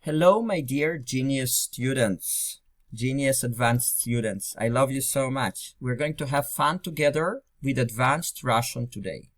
Hello, my dear Genius students, Genius Advanced students. I love you so much. We're going to have fun together with Advanced Russian today.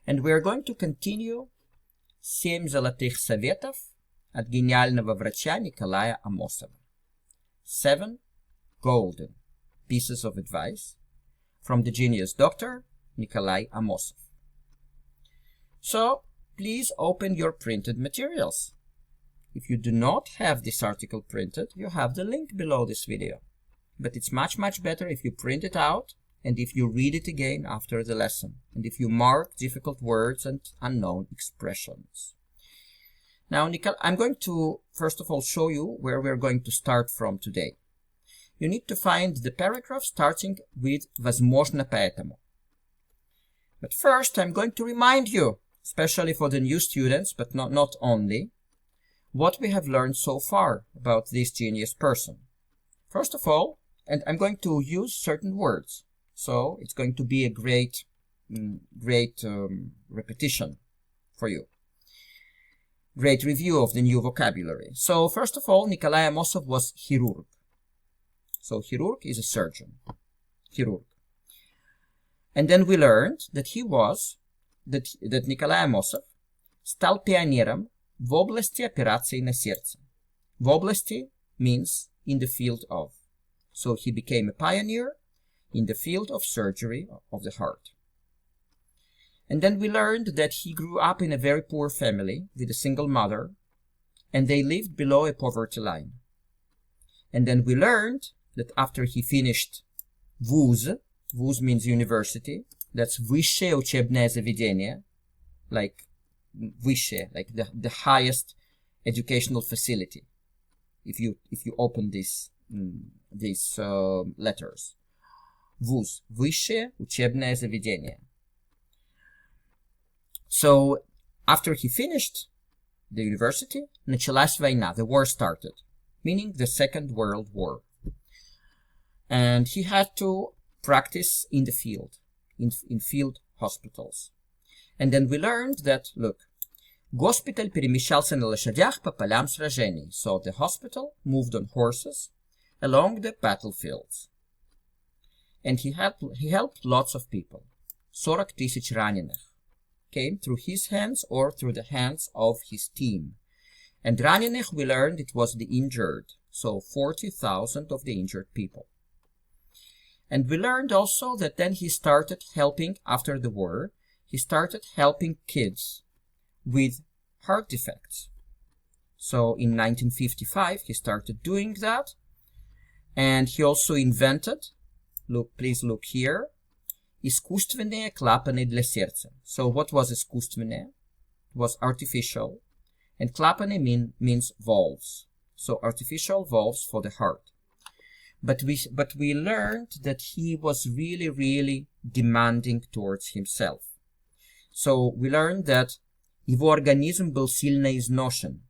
And we're going to continue 7 золотых советов от гениального врача Николая Амосова. 7 golden pieces of advice from the genius doctor Nikolai Amosov. So, please open your printed materials. If you do not have this article printed, you have the link below this video. But it's much better if you print it out and if you read it again after the lesson, and if you mark difficult words and unknown expressions. Now, I'm going to, first of all, show you where we're going to start from today. You need to find the paragraph starting with «возможно поэтому». But first, I'm going to remind you, especially for the new students, but not only, what we have learned so far about this genius person. First of all, and I'm going to use certain words, so it's going to be a great repetition for you. Great review of the new vocabulary. So first of all, Nikolai Amosov was chirurg. So chirurg is a surgeon. Chirurg. And then we learned that that Nikolai Amosov стал пионером в области операций на сердце. В области means in the field of. So he became a pioneer in the field of surgery of the heart. And then we learned that he grew up in a very poor family with a single mother, and they lived below a poverty line. And then we learned that after he finished вуз means university, that's высшее учебное заведение, like высшее, like the highest educational facility, if you open these letters. вуз, высшее учебное заведение. So after he finished the university, началась война, the war started, meaning the Second World War. And he had to practice in the field, in field hospitals. And then we learned that, look, госпиталь перемещался на лошадях по полям сражений. So the hospital moved on horses along the battlefields. And he helped lots of people. 40 тысяч раненых came through his hands or through the hands of his team. And раненых, we learned it was the injured. So 40,000 of the injured people. And we learned also that then he started helping, after the war, he started helping kids with heart defects. So in 1955, he started doing that. And he also invented, please look here, искусственные клапаны для сердца. So what was искусственные? It was artificial. And клапаны means valves. So artificial valves for the heart. But we learned that he was really demanding towards himself. So we learned that его организм был сильно изношен.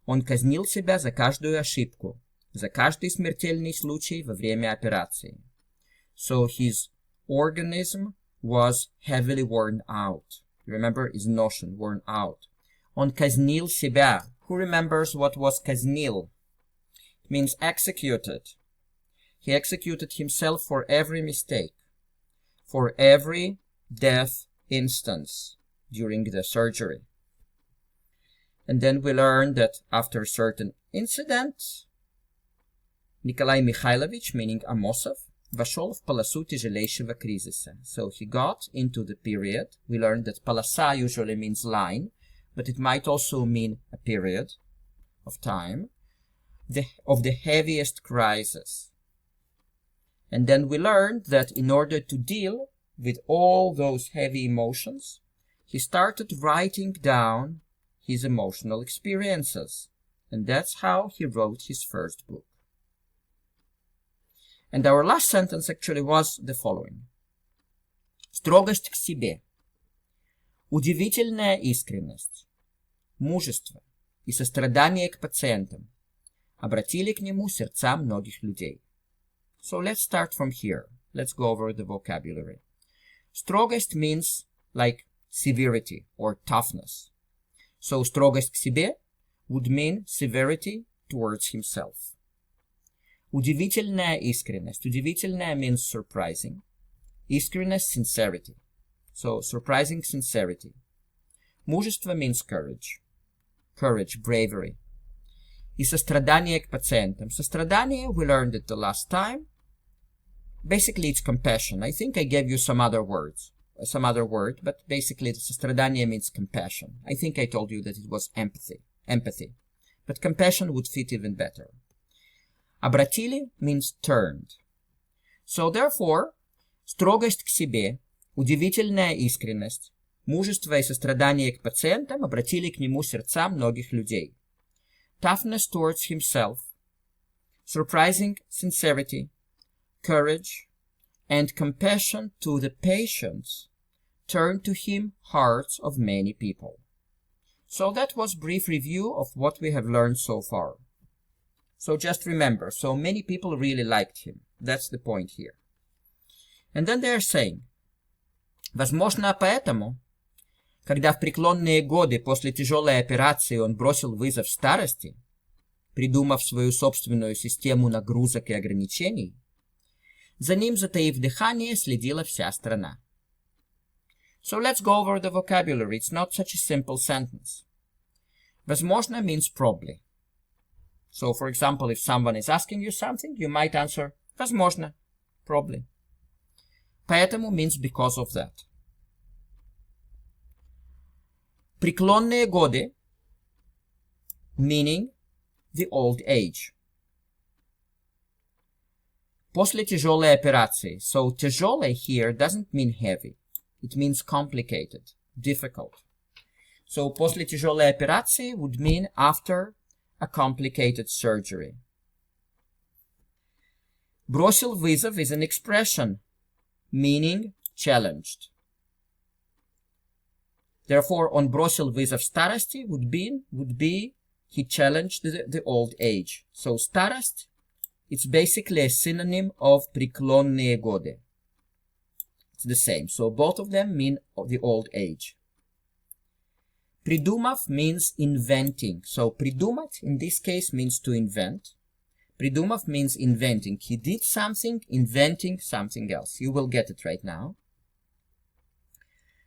Он казнил себя за каждую ошибку, за каждый смертельный случай во время операции. So his organism was heavily worn out. Remember, изношен, worn out. Он казнил себя. Who remembers what was казнил? It means executed. He executed himself for every mistake, for every death instance during the surgery. And then we learned that after a certain incident, Nikolai Mikhailovich, meaning Amosov, вошел в полосу тяжелейшего кризиса. So he got into the period. We learned that полоса usually means line, but it might also mean a period of time, of the heaviest crisis. And then we learned that in order to deal with all those heavy emotions, he started writing down his emotional experiences. And that's how he wrote his first book. And our last sentence actually was the following. Строгость к себе, удивительная искренность, мужество и сострадание к пациентам обратили к нему сердца многих людей. So let's start from here. Let's go over the vocabulary. Строгость means like severity or toughness. So строгость к себе would mean severity towards himself. Удивительная искренность. Удивительная means surprising. Искренность, sincerity. So, surprising sincerity. Мужество means courage. Courage, bravery. И сострадание к пациентам. Сострадание, we learned it the last time. Basically, it's compassion. I think I gave you some other word, but basically, сострадание means compassion. I think I told you that it was empathy. But compassion would fit even better. Обратили means turned. So, therefore, строгость к себе, удивительная искренность, мужество и сострадание к пациентам обратили к нему сердца многих людей. Toughness towards himself, surprising sincerity, courage, and compassion to the patients turned to him hearts of many people. So that was a brief review of what we have learned so far. So just remember, so many people really liked him. That's the point here. And then they are saying, возможно, поэтому, когда в преклонные годы после тяжелой операции он бросил вызов старости, придумав свою собственную систему нагрузок и ограничений, за ним, затаив дыхание, следила вся страна. So let's go over the vocabulary. It's not such a simple sentence. Возможно means probably. So, for example, if someone is asking you something, you might answer возможно, probably. Поэтому means because of that. Преклонные годы, meaning the old age. После тяжелой операции. So, тяжелый here doesn't mean heavy. It means complicated, difficult. So, после тяжелой операции would mean after a complicated surgery. Бросил вызов is an expression, meaning challenged. Therefore, он бросил вызов старости would be he challenged the old age. So, старость, it's basically a synonym of преклонные годы. It's the same. So, both of them mean the old age. Придумав means inventing. So, придумать in this case means to invent. Придумав means inventing. He did something, inventing something else. You will get it right now.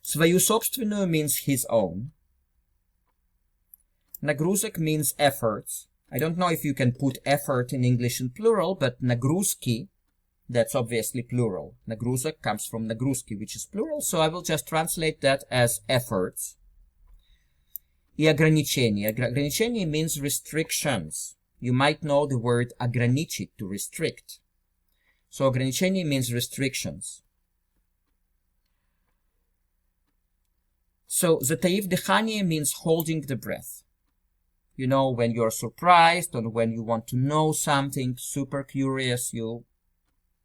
Свою собственную means his own. Нагрузок means efforts. I don't know if you can put effort in English in plural, but нагрузки, that's obviously plural. Нагрузок comes from нагрузки, which is plural, so I will just translate that as efforts. И ограничения. Ограничения means restrictions. You might know the word ограничить, to restrict. So ограничение means restrictions. So затаив дыхание means holding the breath. You know, when you're surprised or when you want to know something, super curious,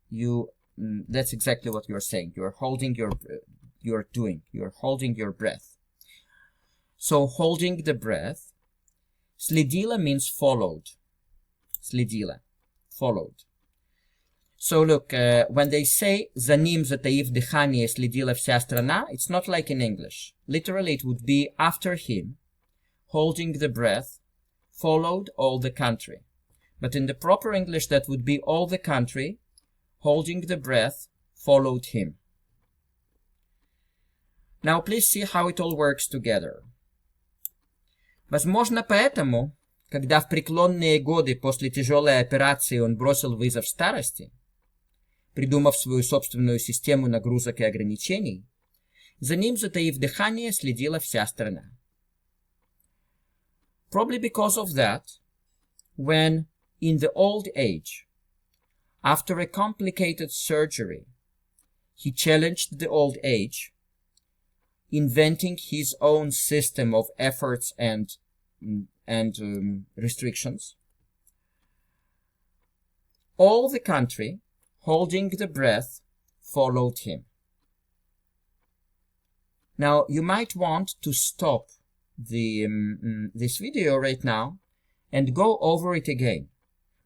that's exactly what you're saying. You're holding you're holding your breath. So holding the breath. Следила means followed. Следила, followed. So look, when they say за ним, затаив дыхание, следила вся страна, it's not like in English. Literally, it would be after him, holding the breath, followed all the country. But in the proper English, that would be all the country, holding the breath, followed him. Now, please see how it all works together. Возможно, поэтому, когда в преклонные годы после тяжелой операции он бросил вызов старости, придумав свою собственную систему нагрузок и ограничений, за ним, затаив дыхание, следила вся страна. Probably because of that, when in the old age, after a complicated surgery, he challenged the old age, inventing his own system of efforts and restrictions, all the country, holding the breath, followed him. Now, you might want to stop this video right now and go over it again.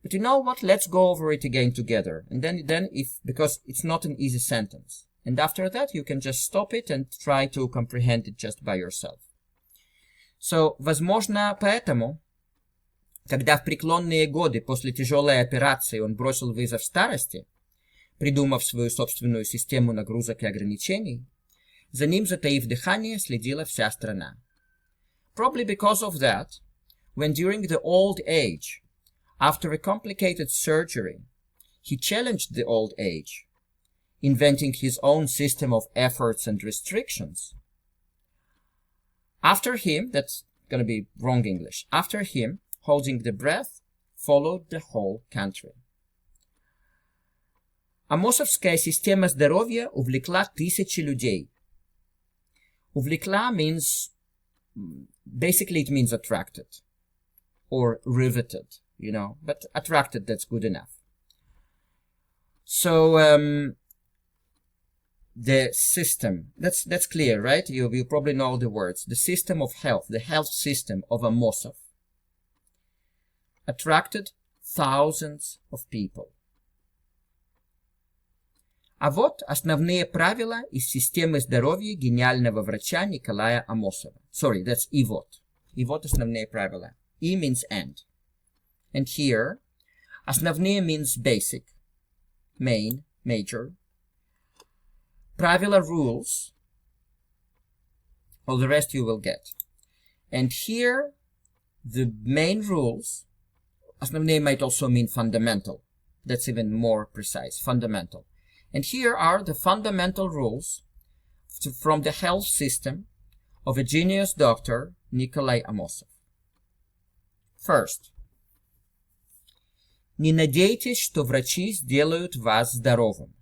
But you know what? Let's go over it again together. And then because it's not an easy sentence. And after that, you can just stop it and try to comprehend it just by yourself. So, возможно, поэтому, Когда в преклонные годы после тяжелой операции он бросил вызов старости, придумав свою собственную систему нагрузок и ограничений, за ним, затаив дыхание, следила вся страна. Probably because of that, when during the old age, after a complicated surgery, he challenged the old age, inventing his own system of efforts and restrictions. After him, that's going to be wrong English, after him, holding the breath, followed the whole country. Амосовская система здоровья увлекла тысячи людей. Увлекла means, basically it means attracted or riveted, you know, but attracted, that's good enough. So, the system, that's clear, right? You probably know the words. The system of health, the health system of Amosov, attracted thousands of people. А вот основные правила из системы здоровья гениального врача Николая Амосова. Sorry, that's и вот. И вот основные правила. И means and. And here, основные means basic, main, major. Правила, rules. All the rest you will get. And here, the main rules, основные might also mean fundamental. That's even more precise, fundamental. And here are the fundamental rules from the health system of a genius doctor, Nikolai Amosov. First, не надейтесь, что врачи сделают вас здоровым.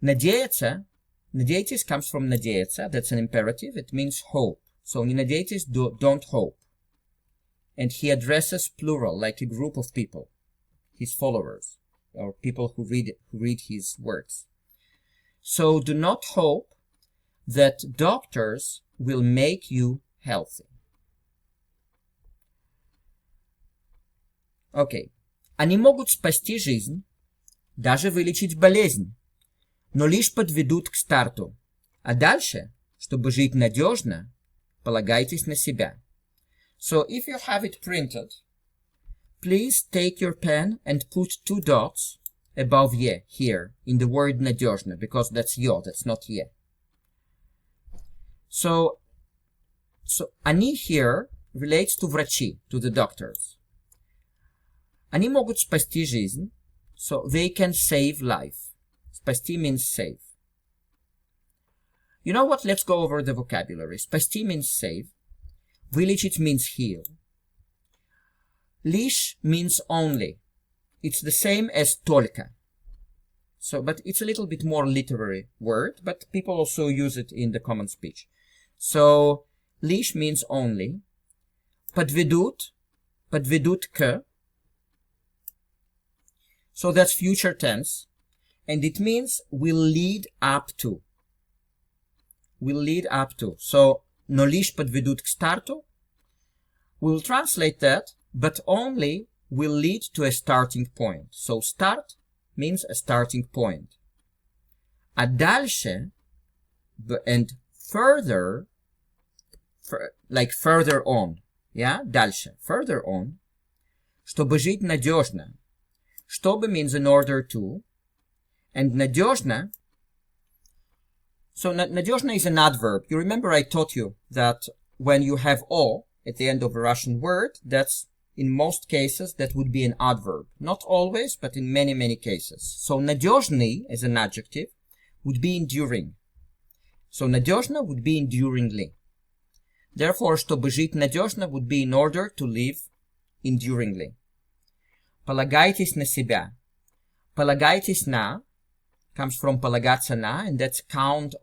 Надеяться, надейтесь comes from надеяться, that's an imperative, it means hope. So, не надейтесь, don't hope. And he addresses plural, like a group of people, his followers, or people who read his works. So, do not hope that doctors will make you healthy. Okay. Они могут спасти жизнь, даже вылечить болезнь, но лишь подведут к старту. А дальше, чтобы жить надежно, полагайтесь на себя. So, if you have it printed, please take your pen and put 2 dots above «е» here in the word надежно, because that's «ё», that's not «е». So они here relates to врачи, to the doctors. Они могут спасти жизнь, so they can save life. Спасти means save. You know what? Let's go over the vocabulary. Спасти means save. Вылечить means heal. Лишь means only. It's the same as только. So, but it's a little bit more literary word, but people also use it in the common speech. So, лишь means only. Подведут к. So that's future tense. And it means will lead up to. Will lead up to. So, но лишь подведут к старту. We'll translate that, but only will lead to a starting point. So, start means a starting point. А дальше, and further, like further on, yeah, дальше, further on, чтобы жить надежно. Чтобы means in order to, and надежно, so надежно is an adverb. You remember I taught you that when you have o at the end of a Russian word, that's in most cases that would be an adverb. Not always, but in many, many cases. So надежный as an adjective would be enduring. So надежно would be enduringly. Therefore, чтобы жить надежно would be in order to live enduringly. Полагайтесь на себя. Полагайтесь на comes from полагаться на, and that's count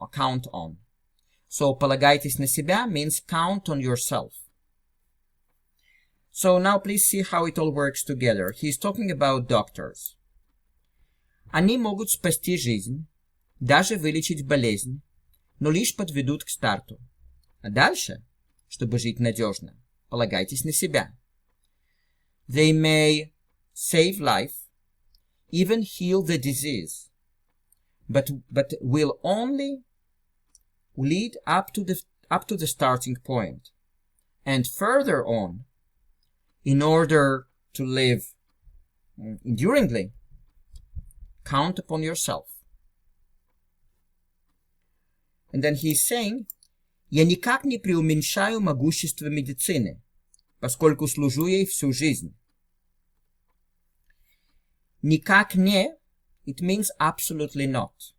on. So полагайтесь на себя means count on yourself. So now please see how it all works together. He's talking about doctors. Они могут спасти жизнь, даже вылечить болезнь, но лишь подведут к старту. А дальше, чтобы жить надежно, полагайтесь на себя. They may save life, even heal the disease, but will only lead up to the starting point. And further on, in order to live enduringly, count upon yourself. And then he's saying, «Я никак не преуменьшаю могущество медицины, поскольку служу ей всю жизнь». Никак не, it means absolutely not.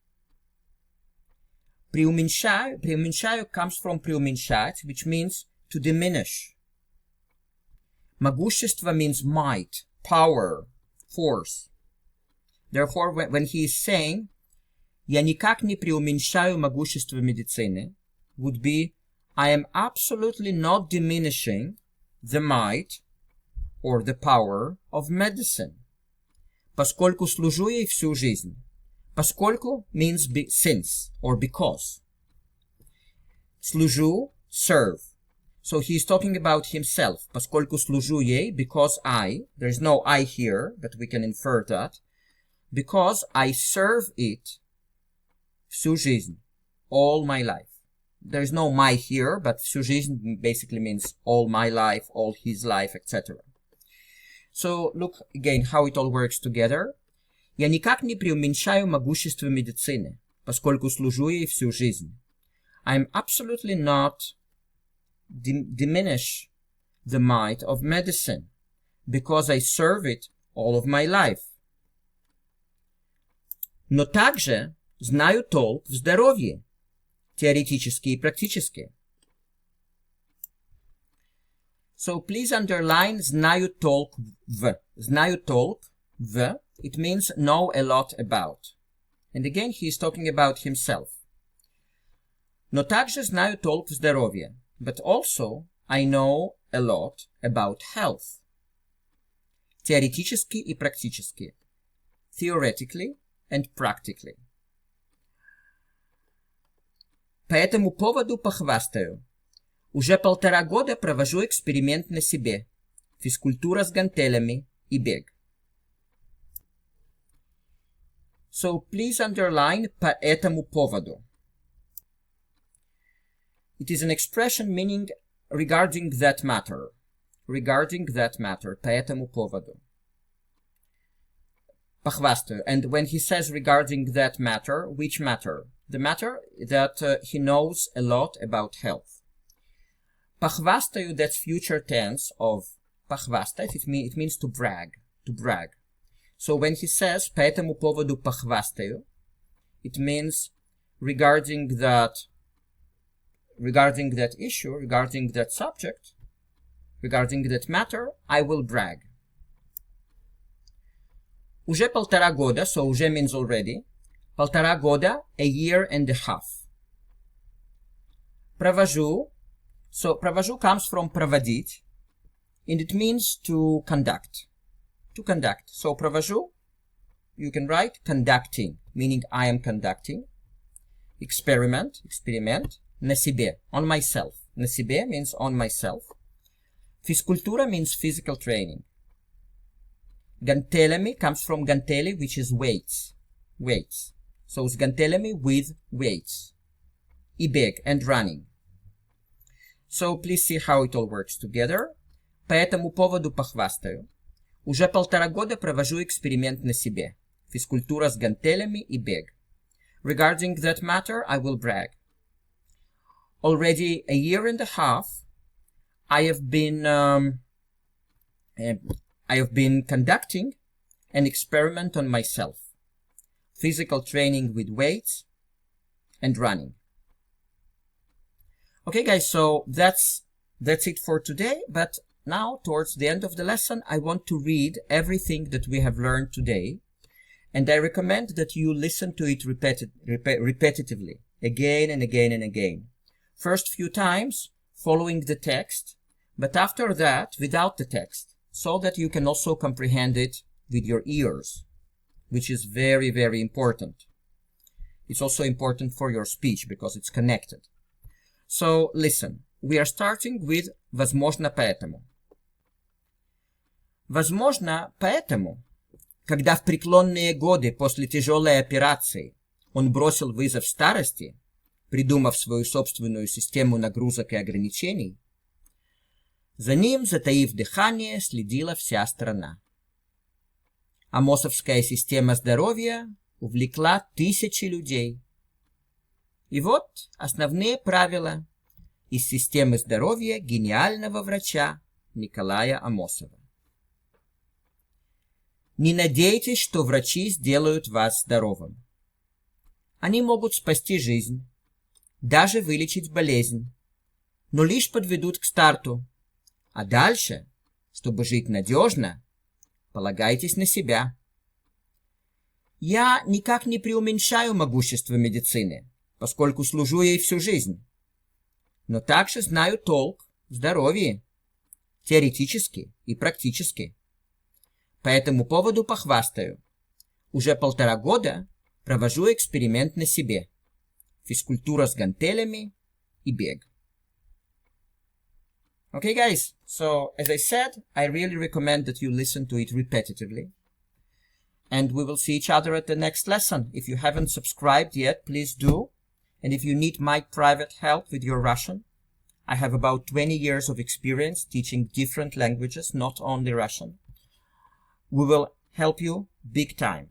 Преуменьшаю comes from преуменьшать, which means to diminish. Могущество means might, power, force. Therefore, when he is saying, «Я никак не преуменьшаю могущество медицины», would be, I am absolutely not diminishing the might or the power of medicine. Поскольку служу ей всю жизнь. Поскольку means since or because. Служу, serve. So he is talking about himself. Поскольку служу ей, because I, there is no I here, but we can infer that. Because I serve it всю жизнь, all my life. There is no my here, but всю жизнь basically means all my life, all his life, etc. So look again how it all works together. Я никак не преуменьшаю могущество медицины, поскольку служу ей всю жизнь. I'm absolutely not diminish the might of medicine, because I serve it all of my life. Но также знаю толк в здоровье, теоретически и практически. So please underline знаю толк в. Знаю толк в, it means know a lot about. And again, he is talking about himself. Но также знаю толк в здоровье, but also I know a lot about health. Теоретически и практически. Theoretically and practically. По этому поводу похвастаю. Уже 1,5 года провожу эксперимент на себе. Физкультура с гантелями и бег. So please underline по этому поводу. It is an expression meaning regarding that matter. Regarding that matter. По этому поводу. Похвастаю. And when he says regarding that matter, which matter? The matter that he knows a lot about health. Похвастаю, that's future tense of похвастать. It means to brag. To brag. So when he says по этому поводу похвастаю, it means regarding that issue, regarding that subject, regarding that matter, I will brag. Уже 1,5 года, so уже means already. 1,5 года, a year and a half. Провожу, so провожу comes from проводить, and it means to conduct. To conduct. So провожу, you can write conducting, meaning I am conducting. Experiment, на себе, on myself. На себе means on myself. Физкультура means physical training. Гантелями comes from гантели, which is weights. Weights. So it's гантелями with weights. И бег, and running. So please see how it all works together. По этому поводу похвастаю. Уже 1,5 года провожу эксперимент на себе. Физкультура с гантелями и бег. Regarding that matter, I will brag. Already a year and a half, I have been conducting an experiment on myself. Physical training with weights and running. Okay, guys, so that's it for today. But now, towards the end of the lesson, I want to read everything that we have learned today. And I recommend that you listen to it repetitively, again and again and again. First few times, following the text, but after that, without the text, so that you can also comprehend it with your ears, which is very, very important. It's also important for your speech because it's connected. So, listen. We are starting with «возможно поэтому». Возможно поэтому, когда в преклонные годы после тяжелой операции он бросил вызов старости, придумав свою собственную систему нагрузок и ограничений, За ним, затаив дыхание, следила вся страна. Амосовская система здоровья увлекла тысячи людей. И вот основные правила из системы здоровья гениального врача Николая Амосова. Не надейтесь, что врачи сделают вас здоровым. Они могут спасти жизнь, даже вылечить болезнь, но лишь подведут к старту. А дальше, чтобы жить надежно, полагайтесь на себя. Я никак не преуменьшаю могущество медицины, поскольку служу ей всю жизнь. Но также знаю толк в здоровье, теоретически и практически. По этому поводу похвастаю. Уже 1,5 года провожу эксперимент на себе. Физкультура с гантелями и бег. Okay, guys, so as I said, I really recommend that you listen to it repetitively. And we will see each other at the next lesson. If you haven't subscribed yet, please do. And if you need my private help with your Russian, I have about 20 years of experience teaching different languages, not only Russian. We will help you big time.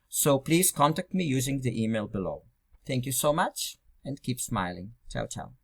So please contact me using the email below. Thank you so much and keep smiling. Ciao, ciao.